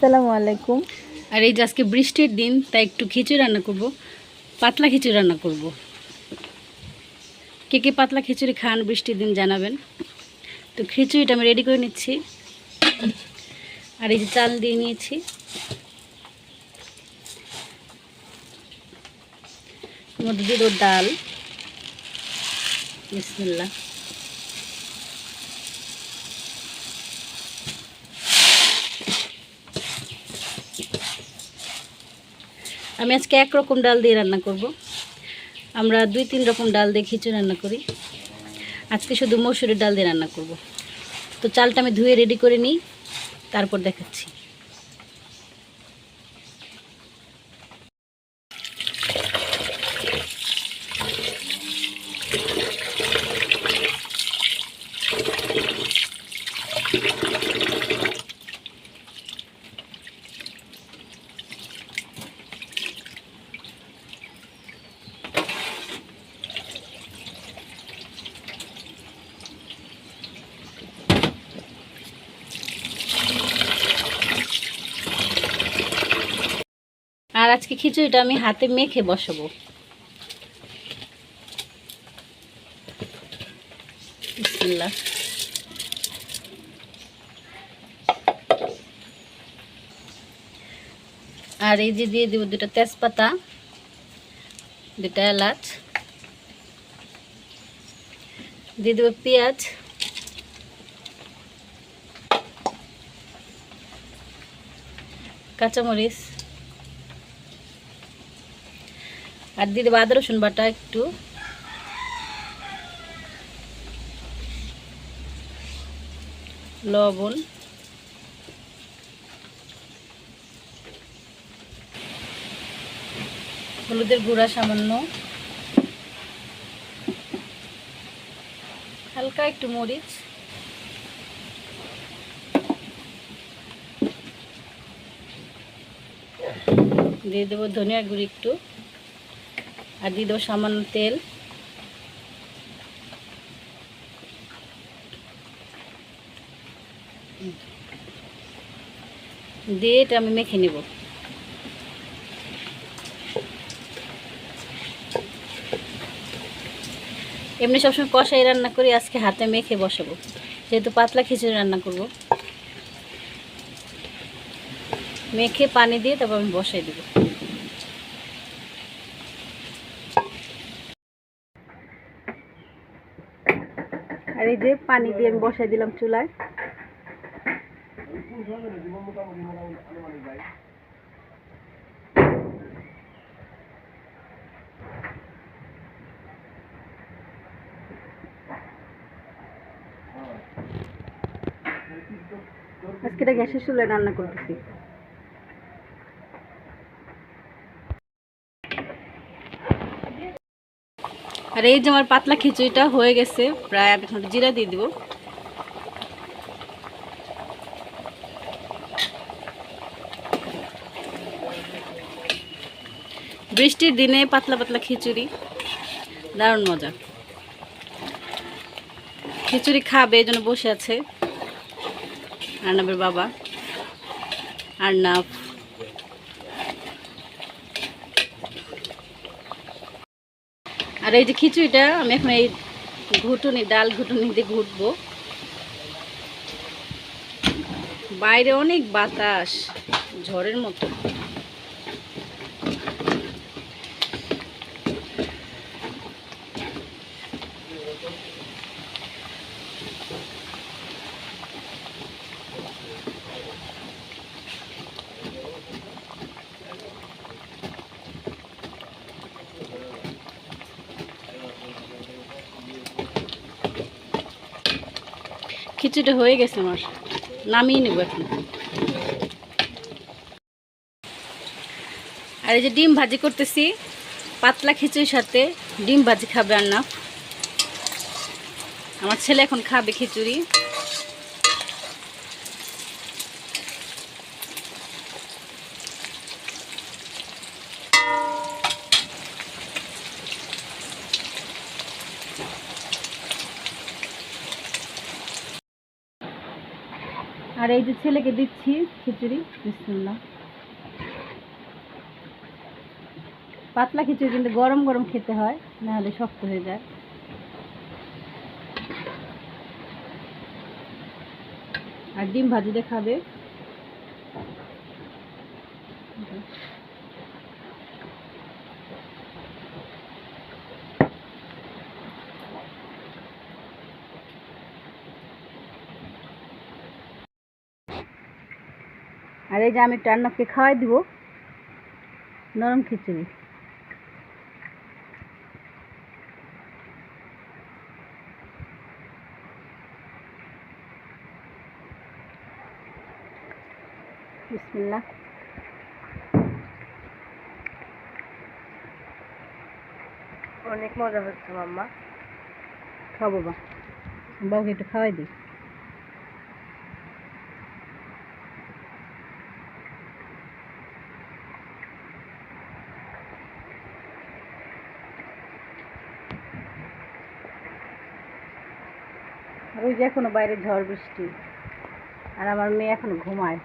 আসসালামু আলাইকুম। আর এই যে আজকে বৃষ্টির দিন, তাই একটু খিচুড়ি রান্না করব, পাতলা খিচুড়ি রান্না করব। কে কে পাতলা খিচুড়ি খান বৃষ্টির দিন জানাবেন। তো খিচুড়িটা আমি রেডি করে নিচ্ছি। আর এই যে চাল দিয়ে নিয়েছি, মধ্যে দিয়ে দেবো ডাল। বিসমিল্লাহ। আমি আজকে একরকম ডাল দিয়ে রান্না করব। আমরা 2-3 রকম ডাল দিয়ে খিচুড়ি রান্না করি, আজকে শুধু মসুরের ডাল দিয়ে রান্না করব। তো চালটা আমি ধুয়ে রেডি করে নিই, তারপর দেখাচ্ছি। আর আজকে খিচুড়িটা আমি হাতে মেখে বসাবো। বিসমিল্লাহ। আর এই যে দিয়ে দেব 2টা তেজপাতা, 2টা এলাচ, দিয়ে দেব পেঁয়াজ, কাঁচামরিচ, আর দিয়ে দেবো আদা রসুন বাটা একটু, লবণ, হলুদের গুঁড়া সামান্য, হালকা একটু মরিচ, দিয়ে দেবো ধনিয়া গুঁড়ি একটু, আর দিয়ে দেবো সামান্য তেল। দিয়ে এটা আমি মেখে নেব। এমনি সবসময় কষাই রান্না করি, আজকে হাতে মেখে বসাবো, যেহেতু পাতলা খিচুড়ি রান্না করব। মেখে পানি দিয়ে তারপর আমি বসাই দেব। আর এই যে পানি দিয়ে আমি বসাই দিলাম চুলায়। আজকে এটা গ্যাসের চুলায় রান্না করতেছি। আর এই যে আমার পাতলা খিচুড়িটা হয়ে গেছে প্রায়, এখন জিরা দিয়ে দিব। বৃষ্টির দিনে পাতলা পাতলা খিচুড়ি দারুণ মজা। খিচুড়ি খাবে এই জন্য বসে আছে আর্নাবের বাবা আর্নাব। আর এই যে খিচুড়িটা আমি এখন এই ডাল ঘুটুনি দিয়ে ঘুটবো। বাইরে অনেক বাতাস, ঝড়ের মতো। খিচুড়িটা হয়ে গেছে আমার, নামিয়ে নেব এখন। আর এই যে ডিম ভাজি করতেছি, পাতলা খিচুড়ির সাথে ডিম ভাজি খাবে আর্নাব। আমার ছেলে এখন খাবে খিচুড়ি। আর আর এই যে ছেলেকে দিচ্ছি খিচুড়ি। বিসমিল্লাহ। পাতলা খিচুড়ি কিন্তু গরম গরম খেতে হয়, নাহলে শক্ত হয়ে যায়। আর ডিম ভাজি দিয়ে খাবে। আর এই যে আমি একটু আন্নাকে খাওয়াই দিব নরম খিচুড়ি। বিসমিল্লাহ। অনেক মজা হচ্ছে মাম্মা। খাও বাবা, বাবাকে একটু খাওয়াই দিই। আর ওই যে এখনো বাইরে ঝড় বৃষ্টি, আর আমার মেয়ে এখনো ঘুমায়।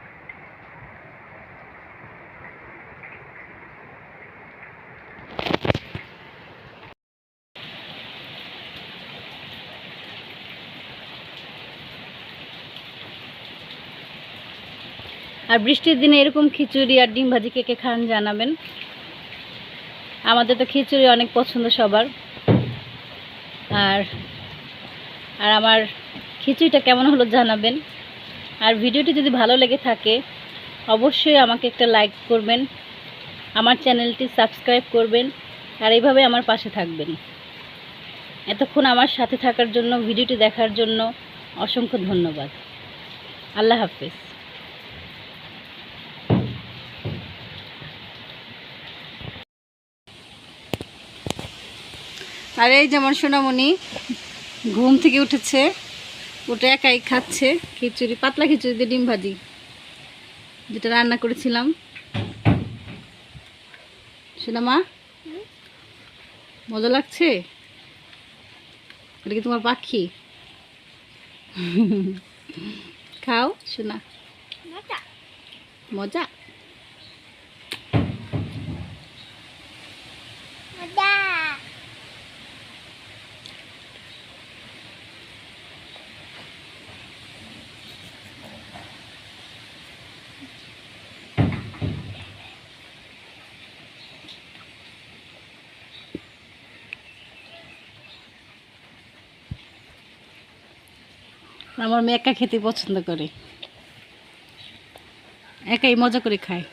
আর বৃষ্টির দিনে এরকম খিচুড়ি আর ডিম ভাজি কে কে খান জানাবেন। আমাদের তো খিচুড়ি অনেক পছন্দ সবার। আর আর আমার খিচুড়িটা কেমন হলো জানাবেন। আর ভিডিওটি যদি ভালো লেগে থাকে অবশ্যই আমাকে একটা লাইক করবেন, আমার চ্যানেলটি সাবস্ক্রাইব করবেন, আর এইভাবে আমার পাশে থাকবেন। এতক্ষণ আমার সাথে থাকার জন্য, ভিডিওটি দেখার জন্য অসংখ্য ধন্যবাদ। আল্লাহ হাফেজ। আর এই যেমন সোনামণি ঘুম থেকে উঠেছে, ওটা একাই খাচ্ছে খিচুড়ি, পাতলা খিচুড়ি দিয়ে ডিম ভাজি, যেটা রান্না করেছিলাম। সোনামা, মজা লাগছে? এটা কি তোমার পাখি? খাও সোনা, মজা। আমার মেয়ে একা খেতে পছন্দ করে, একাই মজা করে খায়।